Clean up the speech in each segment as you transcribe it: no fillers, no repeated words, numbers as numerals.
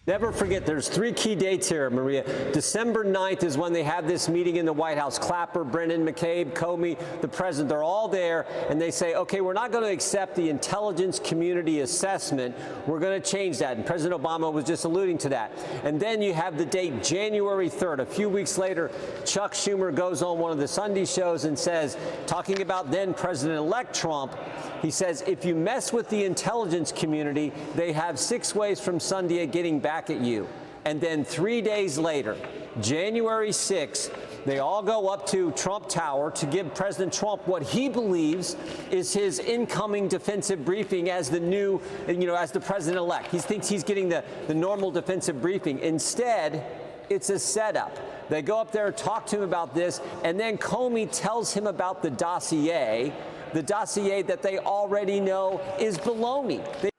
Never forget, there's 3 key dates here, Maria. December 9th is when they have this meeting in the White House. Clapper, Brennan, McCabe, Comey, the president, they're all there, and they say, okay, we're not going to accept the intelligence community assessment. We're going to change that. And President Obama was just alluding to that. And then you have the date January 3rd. A few weeks later, Chuck Schumer goes on one of the Sunday shows and says, talking about then President-elect Trump, he says, if you mess with the intelligence community, they have 6 ways from Sunday at getting back at you. And then 3 days later, January 6th, they all go up to Trump Tower to give President Trump what he believes is his incoming defensive briefing as the new, as the president-elect. He thinks he's getting the normal defensive briefing. Instead, it's a setup. They go up there, talk to him about this, and then Comey tells him about the dossier that they already know is baloney.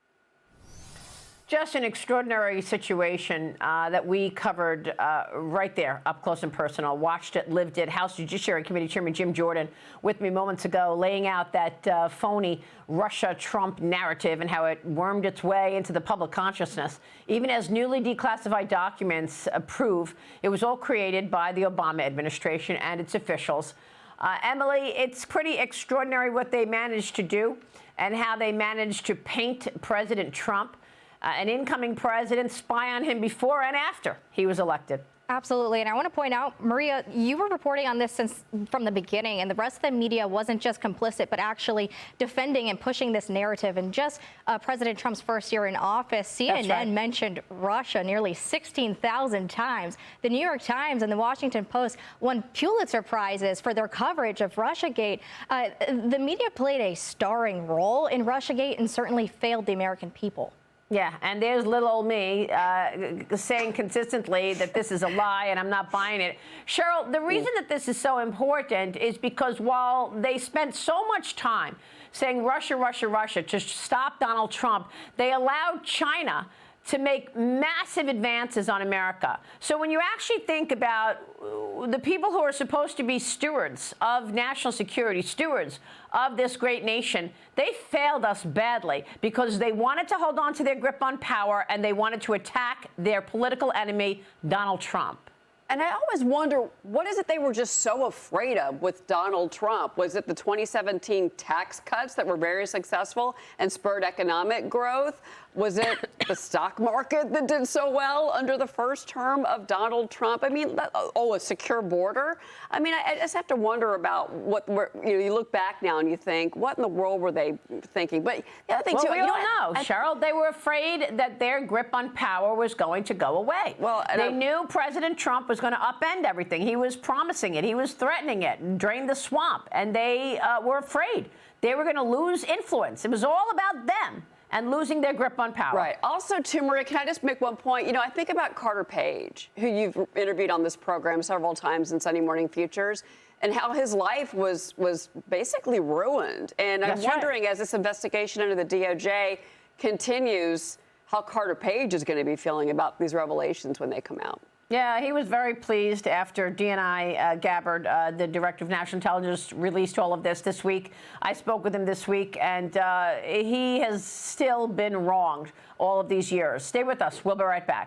Just an extraordinary situation that we covered right there, up close and personal. Watched it, lived it. House Judiciary Committee Chairman Jim Jordan with me moments ago, laying out that phony Russia-Trump narrative and how it wormed its way into the public consciousness. Even as newly declassified documents prove, it was all created by the Obama administration and its officials. Emily, it's pretty extraordinary what they managed to do and how they managed to paint President Trump, an incoming president, spy on him before and after he was elected. Absolutely. And I want to point out, Maria, you were reporting on this from the beginning, and the rest of the media wasn't just complicit, but actually defending and pushing this narrative. And just President Trump's first year in office, CNN mentioned Russia nearly 16,000 times. The New York Times and the Washington Post won Pulitzer Prizes for their coverage of Russiagate. The media played a starring role in Russiagate and certainly failed the American people. Yeah, and there's little old me saying consistently that this is a lie and I'm not buying it. Cheryl, the reason that this is so important is because while they spent so much time saying Russia, Russia, Russia to stop Donald Trump, they allowed China to make massive advances on America. So when you actually think about the people who are supposed to be stewards of national security, stewards of this great nation, they failed us badly because they wanted to hold on to their grip on power and they wanted to attack their political enemy, Donald Trump. And I always wonder, what is it they were just so afraid of with Donald Trump? Was it the 2017 tax cuts that were very successful and spurred economic growth? Was it the stock market that did so well under the first term of Donald Trump? I mean, a secure border? I mean, I just have to wonder about what, you look back now and you think, what in the world were they thinking? But the other thing, well, too, we all know, Cheryl, they were afraid that their grip on power was going to go away. Well, they knew President Trump was going to upend everything. He was promising it. He was threatening it and drain the swamp. And they were afraid they were going to lose influence. It was all about them and losing their grip on power. Right. Also, too, Maria, can I just make one point? I think about Carter Page, who you've interviewed on this program several times in Sunday Morning Futures, and how his life was basically ruined. And I'm wondering, as this investigation under the DOJ continues, how Carter Page is going to be feeling about these revelations when they come out. Yeah, he was very pleased after DNI Gabbard, the director of national intelligence, released all of this week. I spoke with him this week, and he has still been wronged all of these years. Stay with us. We'll be right back.